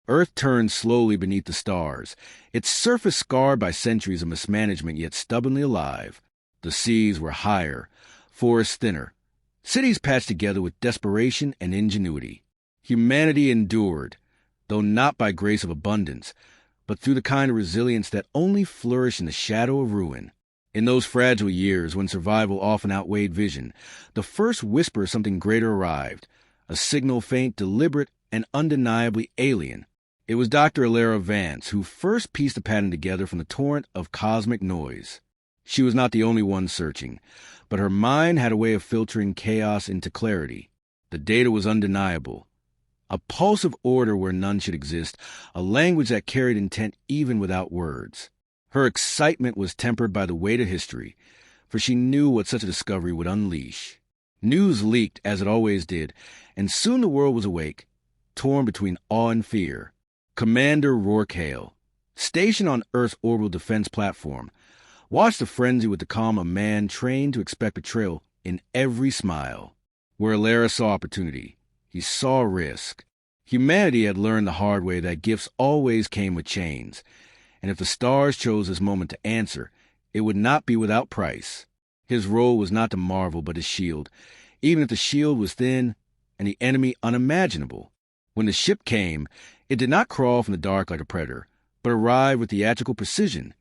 Earth turned slowly beneath the stars, its surface scarred by centuries of mismanagement yet stubbornly alive. The seas were higher, forests thinner, cities patched together with desperation and ingenuity. Humanity endured, though not by grace of abundance, but through the kind of resilience that only flourished in the shadow of ruin. In those fragile years when survival often outweighed vision, the first whisper of something greater arrived, a signal faint, deliberate, and undeniably alien. It was Dr. Alara Vance who first pieced the pattern together from the torrent of cosmic noise. She was not the only one searching, but her mind had a way of filtering chaos into clarity. The data was undeniable. A pulse of order where none should exist, a language that carried intent even without words. Her excitement was tempered by the weight of history, for she knew what such a discovery would unleash. News leaked, as it always did, and soon the world was awake, torn between awe and fear. Commander Rourke Hale, stationed on Earth's orbital defense platform, watched the frenzy with the calm of a man trained to expect betrayal in every smile. Where Alara saw opportunity, he saw risk. Humanity had learned the hard way that gifts always came with chains, and if the stars chose this moment to answer, it would not be without price. His role was not to marvel but his shield, even if the shield was thin and the enemy unimaginable. When the ship came, it did not crawl from the dark like a predator, but arrived with theatrical precision,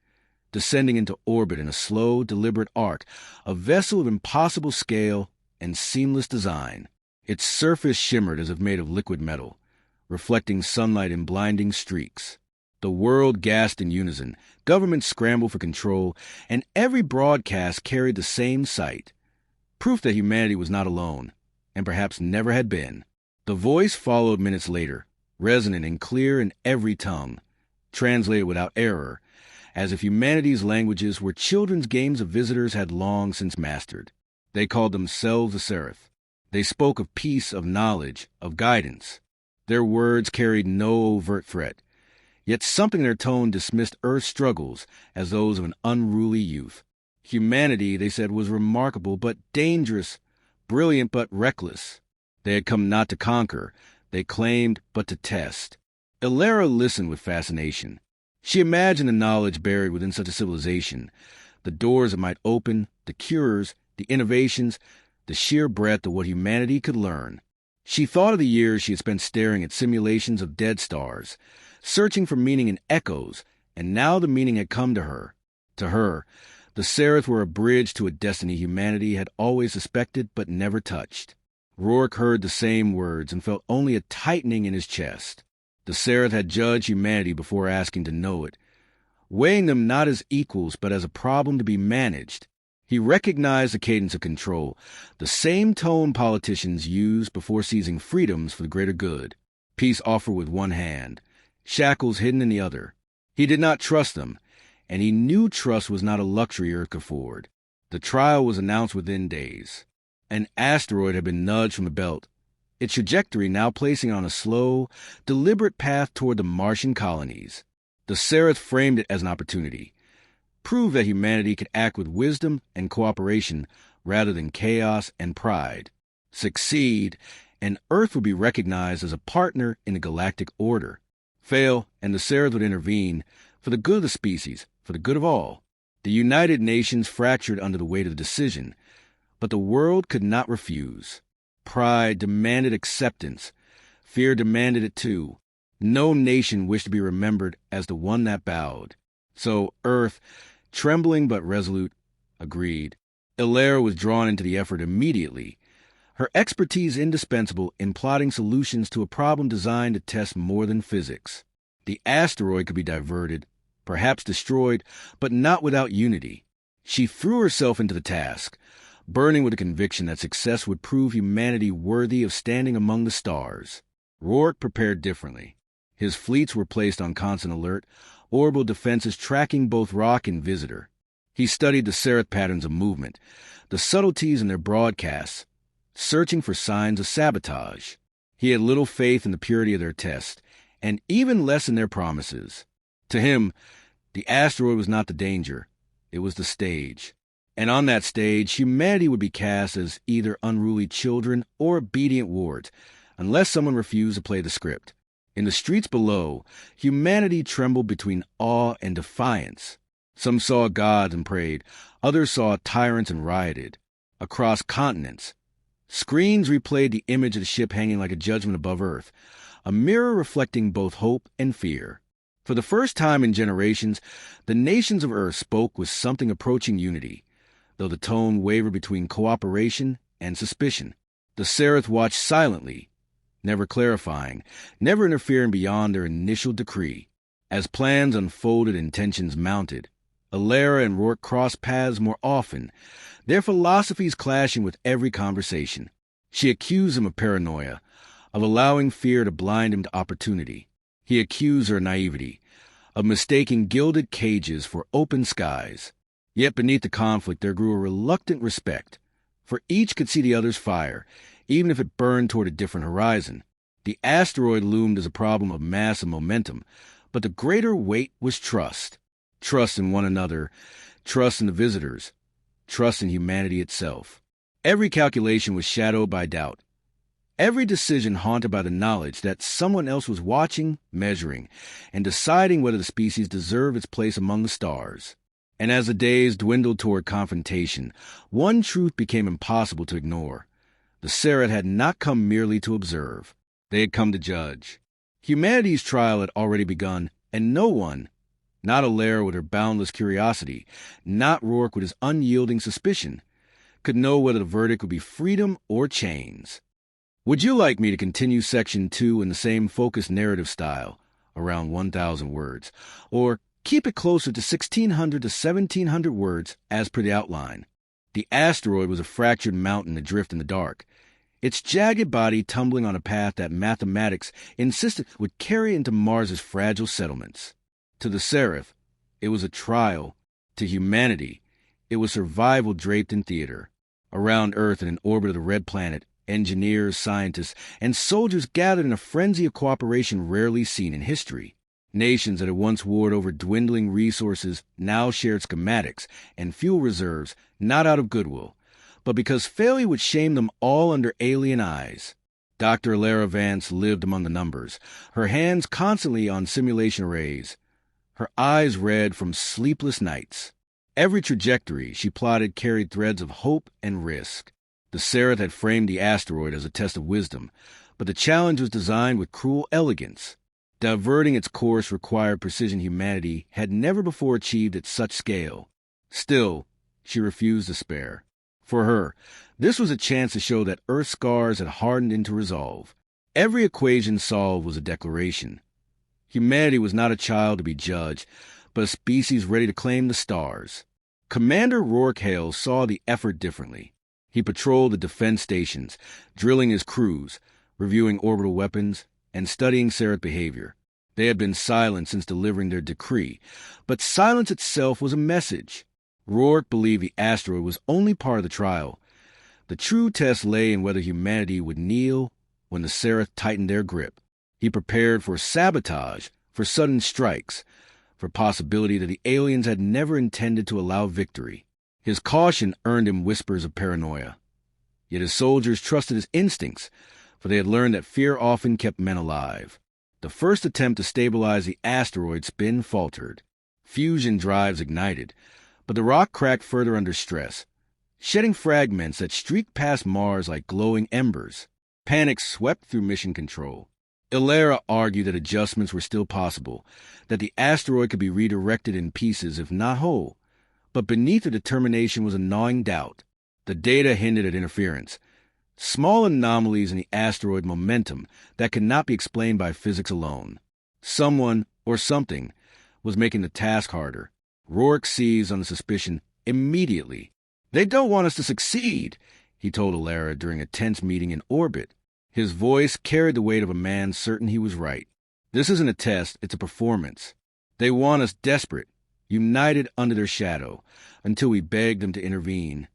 descending into orbit in a slow, deliberate arc, a vessel of impossible scale and seamless design. Its surface shimmered as if made of liquid metal, reflecting sunlight in blinding streaks. The world gasped in unison, governments scrambled for control, and every broadcast carried the same sight, proof that humanity was not alone, and perhaps never had been. The voice followed minutes later, resonant and clear in every tongue, translated without error, as if humanity's languages were children's games of visitors had long since mastered. They called themselves the Seraph. They spoke of peace, of knowledge, of guidance. Their words carried no overt threat, yet something in their tone dismissed Earth's struggles as those of an unruly youth. Humanity, they said, was remarkable but dangerous, brilliant but reckless. They had come not to conquer, they claimed, but to test. Alara listened with fascination. She imagined the knowledge buried within such a civilization, the doors it might open, the cures, the innovations, the sheer breadth of what humanity could learn. She thought of the years she had spent staring at simulations of dead stars, searching for meaning in echoes, and now the meaning had come to her. To her, the Seraph were a bridge to a destiny humanity had always suspected but never touched. Rourke heard the same words and felt only a tightening in his chest. The Seraph had judged humanity before asking to know it, weighing them not as equals but as a problem to be managed. He recognized the cadence of control, the same tone politicians use before seizing freedoms for the greater good. Peace offered with one hand, shackles hidden in the other. He did not trust them, and he knew trust was not a luxury Earth could afford. The trial was announced within days. An asteroid had been nudged from the belt, its trajectory now placing it on a slow, deliberate path toward the Martian colonies. The Seraph framed it as an opportunity, proved that humanity could act with wisdom and cooperation rather than chaos and pride. Succeed, and Earth would be recognized as a partner in the galactic order. Fail, and the Seraph would intervene for the good of the species, for the good of all. The United Nations fractured under the weight of the decision, but the world could not refuse. Pride demanded acceptance. Fear demanded it too. No nation wished to be remembered as the one that bowed. So Earth, trembling but resolute, agreed. Alara was drawn into the effort immediately, her expertise indispensable in plotting solutions to a problem designed to test more than physics. The asteroid could be diverted, perhaps destroyed, but not without unity. She threw herself into the task, burning with the conviction that success would prove humanity worthy of standing among the stars. Rourke prepared differently. His fleets were placed on constant alert, orbital defenses tracking both rock and visitor. He studied the Seraph patterns of movement, the subtleties in their broadcasts, searching for signs of sabotage. He had little faith in the purity of their tests, and even less in their promises. To him, the asteroid was not the danger, it was the stage. And on that stage, humanity would be cast as either unruly children or obedient wards, unless someone refused to play the script. In the streets below, humanity trembled between awe and defiance. Some saw gods and prayed, others saw tyrants and rioted. Across continents, screens replayed the image of the ship hanging like a judgment above Earth, a mirror reflecting both hope and fear. For the first time in generations, the nations of Earth spoke with something approaching unity, though the tone wavered between cooperation and suspicion. The Seraph watched silently, never clarifying, never interfering beyond their initial decree. As plans unfolded and tensions mounted, Alara and Rourke crossed paths more often, their philosophies clashing with every conversation. She accused him of paranoia, of allowing fear to blind him to opportunity. He accused her of naivety, of mistaking gilded cages for open skies. Yet beneath the conflict there grew a reluctant respect, for each could see the other's fire, even if it burned toward a different horizon. The asteroid loomed as a problem of mass and momentum, but the greater weight was trust. Trust in one another, trust in the visitors, trust in humanity itself. Every calculation was shadowed by doubt. Every decision haunted by the knowledge that someone else was watching, measuring, and deciding whether the species deserved its place among the stars. And as the days dwindled toward confrontation, one truth became impossible to ignore. The Seraph had not come merely to observe. They had come to judge. Humanity's trial had already begun, and no one, not Alara with her boundless curiosity, not Rourke with his unyielding suspicion, could know whether the verdict would be freedom or chains. Would you like me to continue Section 2 in the same focused narrative style, around 1,000 words, or keep it closer to 1,600 to 1,700 words as per the outline? The asteroid was a fractured mountain adrift in the dark, its jagged body tumbling on a path that mathematics insisted would carry into Mars's fragile settlements. To the Seraph, it was a trial. To humanity, it was survival draped in theater. Around Earth and in orbit of the Red Planet, engineers, scientists, and soldiers gathered in a frenzy of cooperation rarely seen in history. Nations that had once warred over dwindling resources now shared schematics and fuel reserves, not out of goodwill, but because failure would shame them all under alien eyes. Dr. Alara Vance lived among the numbers, her hands constantly on simulation arrays, her eyes red from sleepless nights. Every trajectory she plotted carried threads of hope and risk. The Seraph had framed the asteroid as a test of wisdom, but the challenge was designed with cruel elegance. Diverting its course required precision humanity had never before achieved at such scale. Still, she refused to spare. For her, this was a chance to show that Earth's scars had hardened into resolve. Every equation solved was a declaration. Humanity was not a child to be judged, but a species ready to claim the stars. Commander Rourke Hale saw the effort differently. He patrolled the defense stations, drilling his crews, reviewing orbital weapons, and studying Seraph behavior. They had been silent since delivering their decree, but silence itself was a message. Rourke believed the asteroid was only part of the trial. The true test lay in whether humanity would kneel when the Seraph tightened their grip. He prepared for sabotage, for sudden strikes, for possibility that the aliens had never intended to allow victory. His caution earned him whispers of paranoia. Yet his soldiers trusted his instincts, for they had learned that fear often kept men alive. The first attempt to stabilize the asteroid spin faltered. Fusion drives ignited, but the rock cracked further under stress, shedding fragments that streaked past Mars like glowing embers. Panic swept through mission control. Alara argued that adjustments were still possible, that the asteroid could be redirected in pieces if not whole. But beneath the determination was a gnawing doubt. The data hinted at interference, small anomalies in the asteroid momentum that could not be explained by physics alone. Someone, or something, was making the task harder. Rourke seized on the suspicion immediately. "They don't want us to succeed," he told Alara during a tense meeting in orbit. His voice carried the weight of a man certain he was right. "This isn't a test, it's a performance. They want us desperate, united under their shadow, until we beg them to intervene."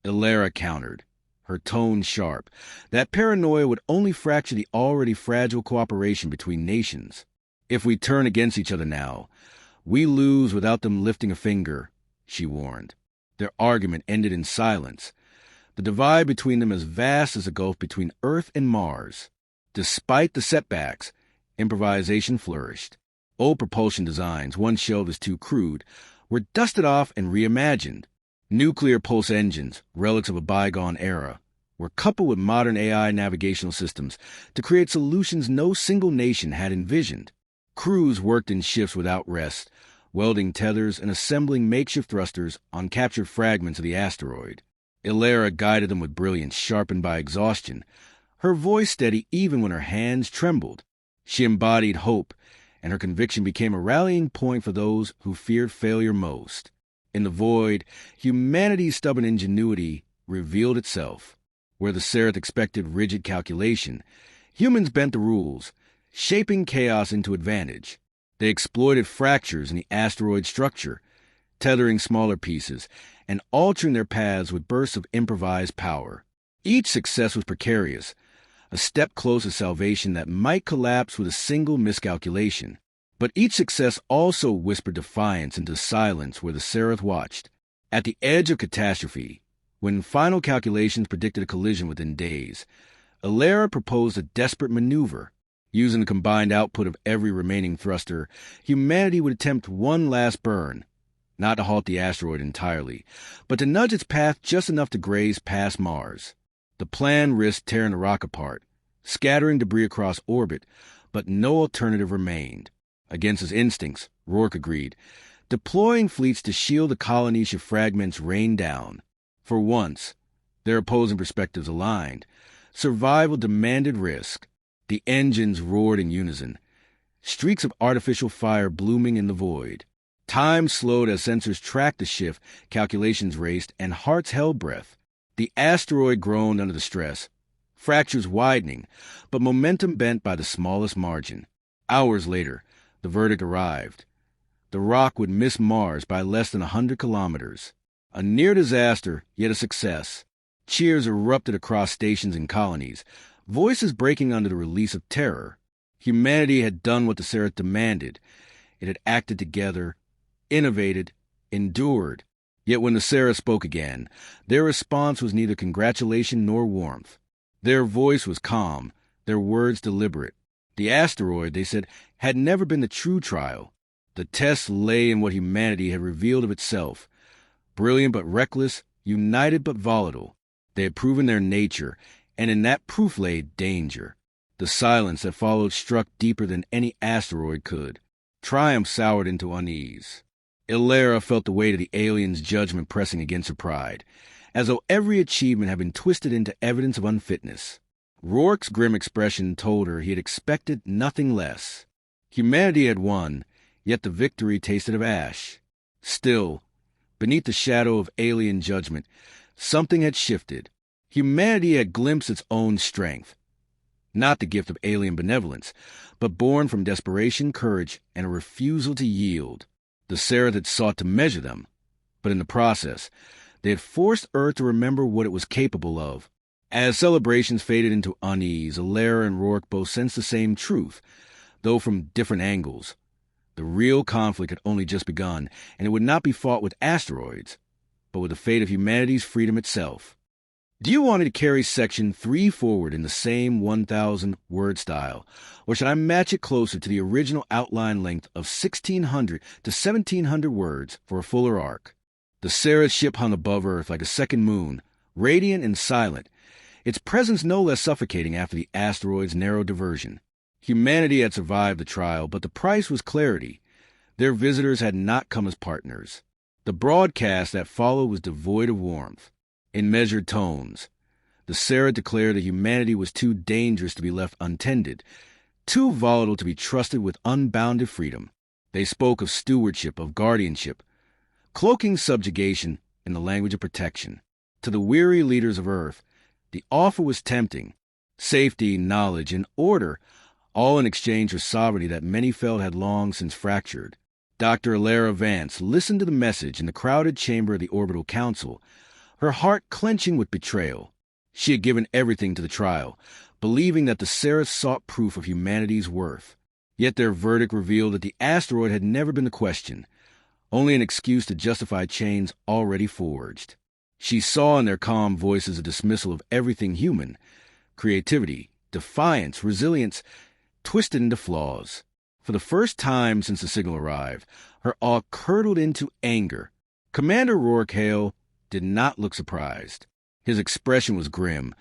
Alara countered, her tone sharp. That paranoia would only fracture the already fragile cooperation between nations. "If we turn against each other now, we lose without them lifting a finger," she warned. Their argument ended in silence, the divide between them as vast as the gulf between Earth and Mars. Despite the setbacks, Improvisation flourished. Old propulsion designs, once shelved as too crude, were dusted off and reimagined. Nuclear pulse engines, relics of a bygone era, were coupled with modern AI navigational systems to create solutions no single nation had envisioned. Crews worked in shifts without rest, welding tethers and assembling makeshift thrusters on captured fragments of the asteroid. Ilera guided them with brilliance sharpened by exhaustion, her voice steady even when her hands trembled. She embodied hope, and her conviction became a rallying point for those who feared failure most. In the void, humanity's stubborn ingenuity revealed itself. Where the Seraph expected rigid calculation, humans bent the rules, shaping chaos into advantage. They exploited fractures in the asteroid's structure, tethering smaller pieces and altering their paths with bursts of improvised power. Each success was precarious, a step close to salvation that might collapse with a single miscalculation. But each success also whispered defiance into silence where the Seraph watched. At the edge of catastrophe, when final calculations predicted a collision within days, Ilera proposed a desperate maneuver. Using the combined output of every remaining thruster, humanity would attempt one last burn, not to halt the asteroid entirely, but to nudge its path just enough to graze past Mars. The plan risked tearing the rock apart, scattering debris across orbit, but no alternative remained. Against his instincts, Rourke agreed, deploying fleets to shield the colony should fragments rain down. For once, their opposing perspectives aligned. Survival demanded risk. The engines roared in unison, streaks of artificial fire blooming in the void. Time slowed as sensors tracked the shift, calculations raced, and hearts held breath. The asteroid groaned under the stress, fractures widening, but momentum bent by the smallest margin. Hours later, the verdict arrived. The rock would miss Mars by less than 100 kilometers. A near disaster, yet a success. Cheers erupted across stations and colonies, voices breaking under the release of terror. Humanity had done what the Seraph demanded. It had acted together, innovated, endured. Yet when the Seraph spoke again, their response was neither congratulation nor warmth. Their voice was calm, their words deliberate. The asteroid, they said, had never been the true trial. The test lay in what humanity had revealed of itself. Brilliant but reckless, united but volatile. They had proven their nature, and in that proof lay danger. The silence that followed struck deeper than any asteroid could. Triumph soured into unease. Ilera felt the weight of the alien's judgment pressing against her pride, as though every achievement had been twisted into evidence of unfitness. Rourke's grim expression told her he had expected nothing less. Humanity had won, yet the victory tasted of ash. Still, beneath the shadow of alien judgment, something had shifted. Humanity had glimpsed its own strength. Not the gift of alien benevolence, but born from desperation, courage, and a refusal to yield. The Seraph had sought to measure them, but in the process, they had forced Earth to remember what it was capable of. As celebrations faded into unease, Ilera and Rourke both sensed the same truth, though from different angles. The real conflict had only just begun, and it would not be fought with asteroids, but with the fate of humanity's freedom itself. Do you want me to carry Section 3 forward in the same 1,000-word style, or should I match it closer to the original outline length of 1,600 to 1,700 words for a fuller arc? The Seraph ship hung above Earth like a second moon, radiant and silent, its presence no less suffocating after the asteroid's narrow diversion. Humanity had survived the trial, but the price was clarity. Their visitors had not come as partners. The broadcast that followed was devoid of warmth. In measured tones, the Seraph declared that humanity was too dangerous to be left untended, too volatile to be trusted with unbounded freedom. They spoke of stewardship, of guardianship, cloaking subjugation in the language of protection. To the weary leaders of Earth, the offer was tempting. Safety, knowledge, and order, all in exchange for sovereignty that many felt had long since fractured. Dr. Ilera Vance listened to the message in the crowded chamber of the Orbital Council, her heart clenching with betrayal. She had given everything to the trial, believing that the Seraph sought proof of humanity's worth. Yet their verdict revealed that the asteroid had never been the question, only an excuse to justify chains already forged. She saw in their calm voices a dismissal of everything human: creativity, defiance, resilience, twisted into flaws. For the first time since the signal arrived, her awe curdled into anger. Commander Rourke Hale did not look surprised. His expression was grim,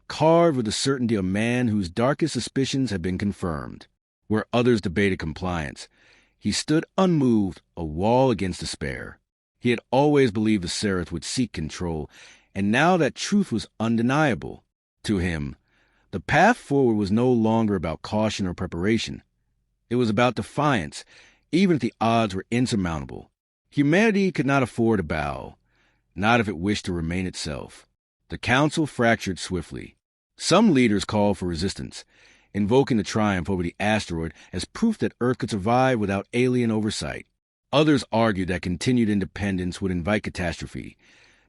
carved with the certainty of a man whose darkest suspicions had been confirmed. Where others debated compliance, he stood unmoved, a wall against despair. He had always believed the Seraph would seek control, and now that truth was undeniable. To him, the path forward was no longer about caution or preparation. It was about defiance, even if the odds were insurmountable. Humanity could not afford to bow, not if it wished to remain itself. The council fractured swiftly. Some leaders called for resistance, invoking the triumph over the asteroid as proof that Earth could survive without alien oversight. Others argued that continued independence would invite catastrophe,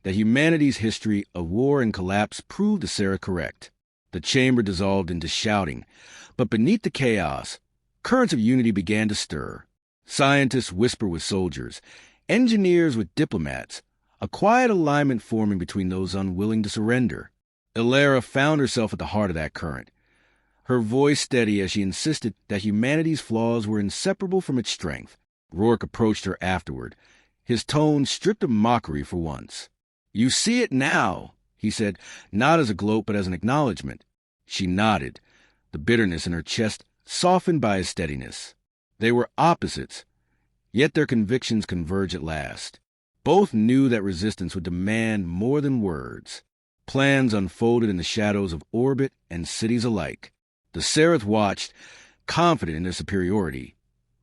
that humanity's history of war and collapse proved the Seraph correct. The chamber dissolved into shouting, but beneath the chaos, currents of unity began to stir. Scientists whispered with soldiers, engineers with diplomats, a quiet alignment forming between those unwilling to surrender. Illyra found herself at the heart of that current, her voice steady as she insisted that humanity's flaws were inseparable from its strength. Rourke approached her afterward, his tone stripped of mockery for once. "You see it now," he said, not as a gloat but as an acknowledgment. She nodded, the bitterness in her chest softened by his steadiness. They were opposites, yet their convictions converged at last. Both knew that resistance would demand more than words. Plans unfolded in the shadows of orbit and cities alike. The Seraph watched, confident in their superiority,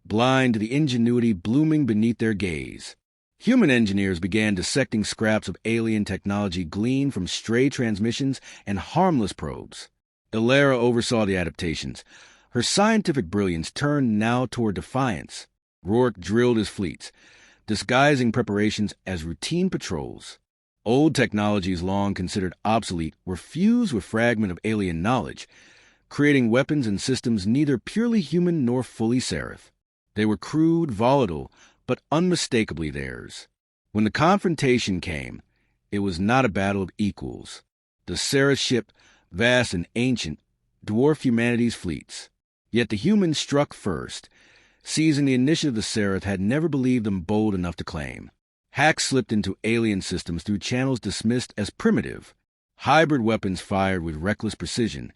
blind to the ingenuity blooming beneath their gaze. Human engineers began dissecting scraps of alien technology gleaned from stray transmissions and harmless probes. Illyra oversaw the adaptations. Her scientific brilliance turned now toward defiance. Rourke drilled his fleets, disguising preparations as routine patrols. Old technologies long considered obsolete were fused with fragments of alien knowledge, creating weapons and systems neither purely human nor fully Seraph. They were crude, volatile, but unmistakably theirs. When the confrontation came, it was not a battle of equals. The Seraph ship, vast and ancient, dwarfed humanity's fleets. Yet the humans struck first, seizing the initiative the Seraph had never believed them bold enough to claim. Hacks slipped into alien systems through channels dismissed as primitive. Hybrid weapons fired with reckless precision,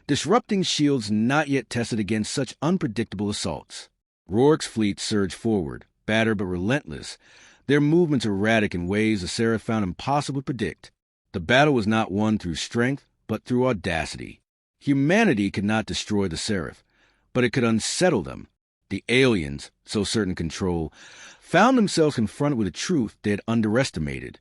disrupting shields not yet tested against such unpredictable assaults. Rourke's fleet surged forward, battered but relentless, their movements erratic in ways the Seraph found impossible to predict. The battle was not won through strength, but through audacity. Humanity could not destroy the Seraph, but it could unsettle them. The aliens, so certain control, found themselves confronted with a truth they had underestimated.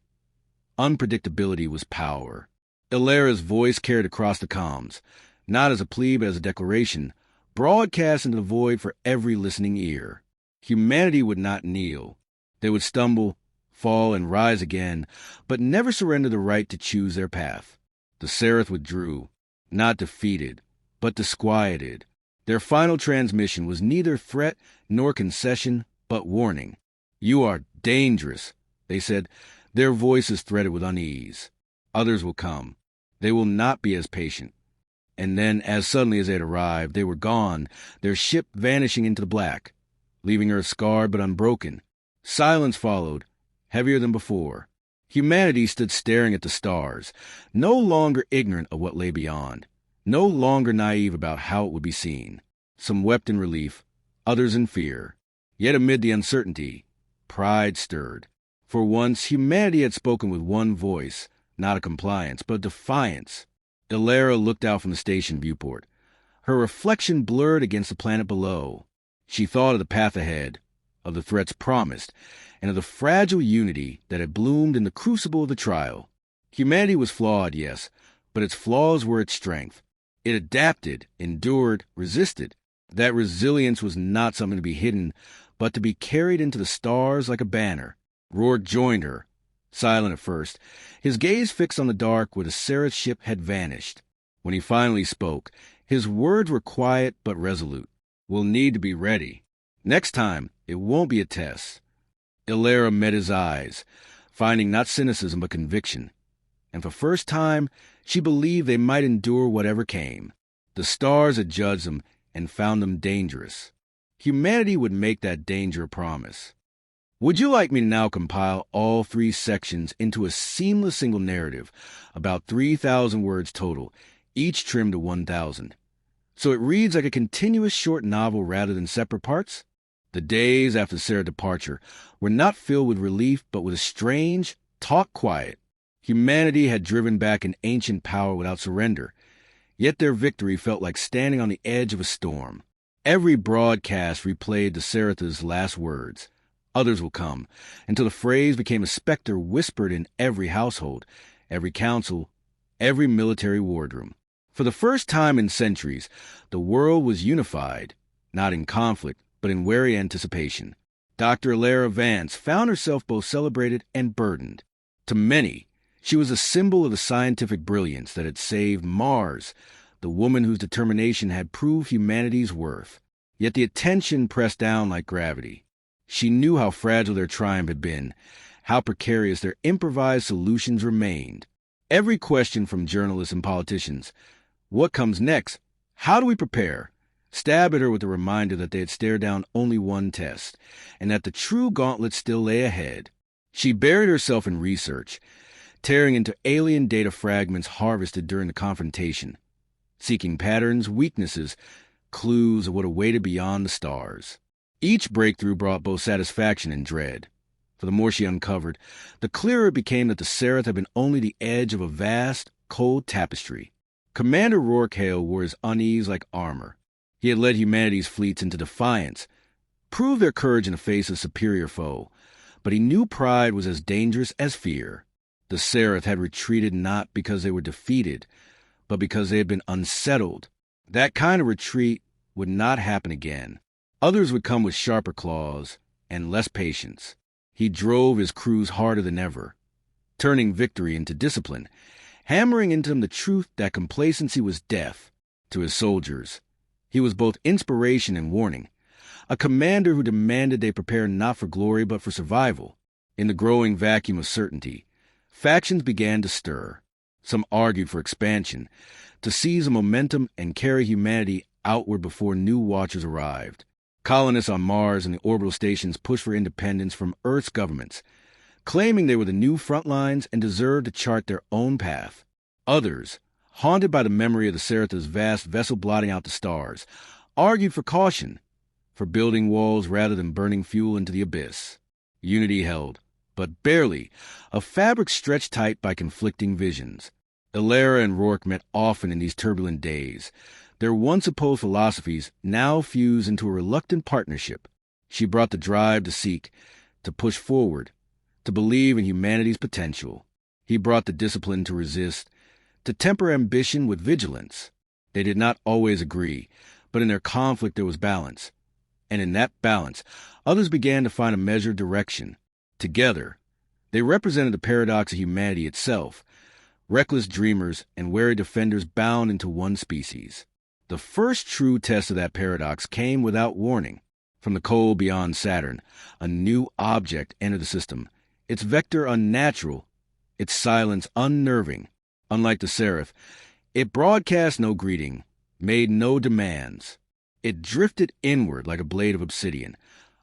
Unpredictability was power. Illyra's voice carried across the comms, not as a plea but as a declaration, broadcast into the void for every listening ear. Humanity would not kneel. They would stumble, fall, and rise again, but never surrender the right to choose their path. The Seraph withdrew, not defeated, but disquieted. Their final transmission was neither threat nor concession, but warning. "You are dangerous," they said, their voices threaded with unease. "Others will come. They will not be as patient." And then, as suddenly as they had arrived, they were gone, their ship vanishing into the black, leaving Earth scarred but unbroken. Silence followed, heavier than before. Humanity stood staring at the stars, no longer ignorant of what lay beyond, no longer naive about how it would be seen. Some wept in relief, others in fear. Yet amid the uncertainty, pride stirred. For once, humanity had spoken with one voice, not a compliance, but defiance. Illyra looked out from the station viewport, her reflection blurred against the planet below. She thought of the path ahead, of the threats promised, and of the fragile unity that had bloomed in the crucible of the trial. Humanity was flawed, yes, but its flaws were its strength. It adapted, endured, resisted. That resilience was not something to be hidden, but to be carried into the stars like a banner. Rourke joined her, silent at first, his gaze fixed on the dark where the Seraph ship had vanished. When he finally spoke, his words were quiet but resolute. "We'll need to be ready. Next time, it won't be a test." Illyra met his eyes, finding not cynicism but conviction. And for the first time, she believed they might endure whatever came. The stars had judged them, and found them dangerous. Humanity would make that danger a promise. Would you like me to now compile all 3 sections into a seamless single narrative, about 3,000 words total, each trimmed to 1,000? So it reads like a continuous short novel rather than separate parts? The days after Sarah's departure were not filled with relief, but with a strange, taut quiet. Humanity had driven back an ancient power without surrender, yet their victory felt like standing on the edge of a storm. Every broadcast replayed the Saratha's last words. Others will come, until the phrase became a specter whispered in every household, every council, every military wardroom. For the first time in centuries, the world was unified, not in conflict, but in wary anticipation. Dr. Alara Vance found herself both celebrated and burdened. To many, she was a symbol of the scientific brilliance that had saved Mars, the woman whose determination had proved humanity's worth. Yet the attention pressed down like gravity. She knew how fragile their triumph had been, how precarious their improvised solutions remained. Every question from journalists and politicians, what comes next? How do we prepare? Stabbed at her with the reminder that they had stared down only one test, and that the true gauntlet still lay ahead. She buried herself in research, tearing into alien data fragments harvested during the confrontation, seeking patterns, weaknesses, clues of what awaited beyond the stars. Each breakthrough brought both satisfaction and dread. For the more she uncovered, the clearer it became that the Seraph had been only the edge of a vast, cold tapestry. Commander Rourke Hale wore his unease like armor. He had led humanity's fleets into defiance, proved their courage in the face of a superior foe, but he knew pride was as dangerous as fear. The Seraph had retreated not because they were defeated, but because they had been unsettled. That kind of retreat would not happen again. Others would come with sharper claws and less patience. He drove his crews harder than ever, turning victory into discipline, hammering into them the truth that complacency was death. To his soldiers, he was both inspiration and warning, a commander who demanded they prepare not for glory but for survival. In the growing vacuum of certainty, factions began to stir. Some argued for expansion, to seize the momentum and carry humanity outward before new watchers arrived. Colonists on Mars and the orbital stations pushed for independence from Earth's governments, claiming they were the new front lines and deserved to chart their own path. Others, haunted by the memory of the Saratha's vast vessel blotting out the stars, argued for caution, for building walls rather than burning fuel into the abyss. Unity held, but barely, a fabric stretched tight by conflicting visions. Alara and Rourke met often in these turbulent days, their once opposed philosophies now fused into a reluctant partnership. She brought the drive to seek, to push forward, to believe in humanity's potential. He brought the discipline to resist, to temper ambition with vigilance. They did not always agree, but in their conflict there was balance. And in that balance, others began to find a measured direction. Together, they represented the paradox of humanity itself, reckless dreamers and wary defenders bound into one species. The first true test of that paradox came without warning. From the cold beyond Saturn, a new object entered the system, its vector unnatural, its silence unnerving. Unlike the Seraph, it broadcast no greeting, made no demands. It drifted inward like a blade of obsidian,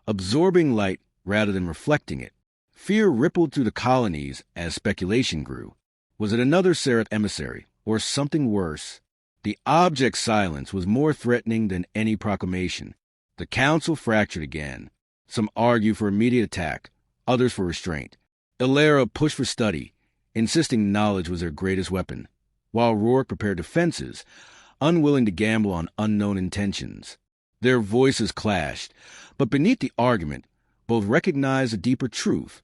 absorbing light rather than reflecting it. Fear rippled through the colonies as speculation grew. Was it another Seraph emissary, or something worse? The object's silence was more threatening than any proclamation. The council fractured again. Some argued for immediate attack, others for restraint. Alara pushed for study, insisting knowledge was their greatest weapon, while Rourke prepared defenses, unwilling to gamble on unknown intentions. Their voices clashed, but beneath the argument, both recognized a deeper truth.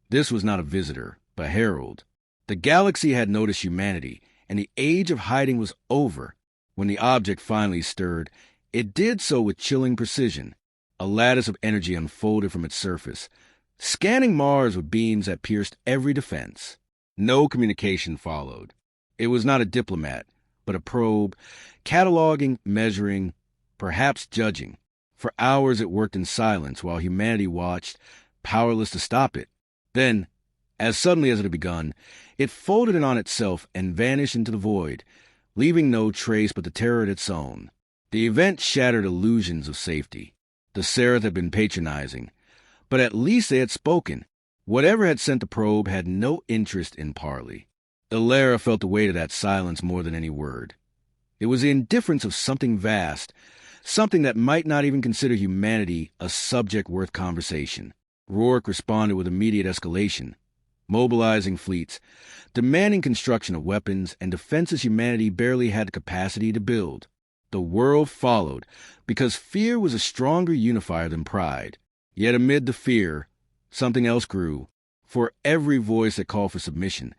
This was not a visitor, but a herald. The galaxy had noticed humanity, and the age of hiding was over. When the object finally stirred, it did so with chilling precision. A lattice of energy unfolded from its surface, scanning Mars with beams that pierced every defense. No communication followed. It was not a diplomat, but a probe, cataloging, measuring, perhaps judging. For hours it worked in silence while humanity watched, powerless to stop it. Then, as suddenly as it had begun, it folded in on itself and vanished into the void, leaving no trace but the terror it had sown. The event shattered illusions of safety. The Seraph had been patronizing, but at least they had spoken. Whatever had sent the probe had no interest in parley. Ilara felt the weight of that silence more than any word. It was the indifference of something vast, something that might not even consider humanity a subject worth conversation. Rourke responded with immediate escalation, mobilizing fleets, demanding construction of weapons and defenses humanity barely had the capacity to build. The world followed, because fear was a stronger unifier than pride. Yet amid the fear, something else grew. For every voice that called for submission,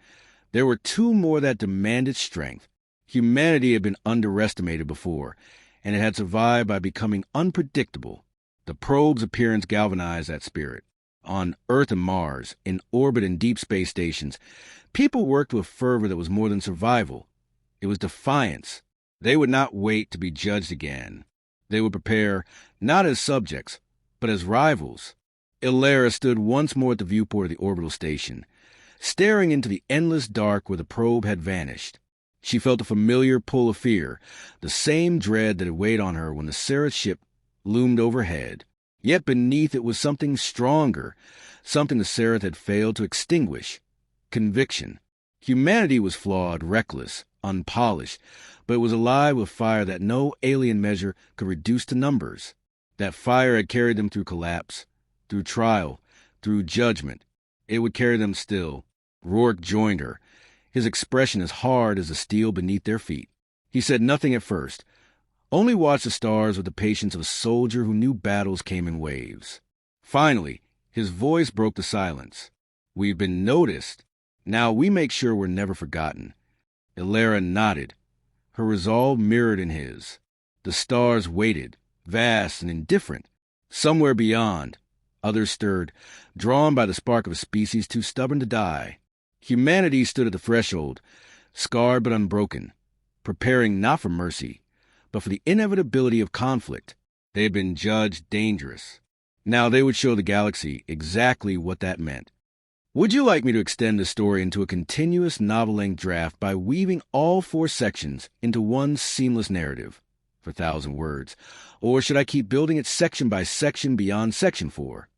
there were two more that demanded strength. Humanity had been underestimated before, and it had survived by becoming unpredictable. The probe's appearance galvanized that spirit. On Earth and Mars, in orbit and deep space stations, people worked with fervor that was more than survival. It was defiance. They would not wait to be judged again. They would prepare, not as subjects, but as rivals. Ilara stood once more at the viewport of the orbital station, staring into the endless dark where the probe had vanished. She felt a familiar pull of fear, the same dread that had weighed on her when the Seraph ship loomed overhead. Yet beneath it was something stronger, something the Seraph had failed to extinguish. Conviction. Humanity was flawed, reckless, unpolished, but it was alive with fire that no alien measure could reduce to numbers. That fire had carried them through collapse, through trial, through judgment. It would carry them still. Rourke joined her, his expression as hard as the steel beneath their feet. He said nothing at first, only watched the stars with the patience of a soldier who knew battles came in waves. Finally, his voice broke the silence. "We've been noticed. Now we make sure we're never forgotten." Ilara nodded, her resolve mirrored in his. The stars waited, vast and indifferent. Somewhere beyond, others stirred, drawn by the spark of a species too stubborn to die. Humanity stood at the threshold, scarred but unbroken, preparing not for mercy, but for the inevitability of conflict. They had been judged dangerous. Now they would show the galaxy exactly what that meant. Would you like me to extend this story into a continuous novel-length draft by weaving all 4 sections into one seamless narrative, for 1,000 words? Or should I keep building it section by section beyond section 4?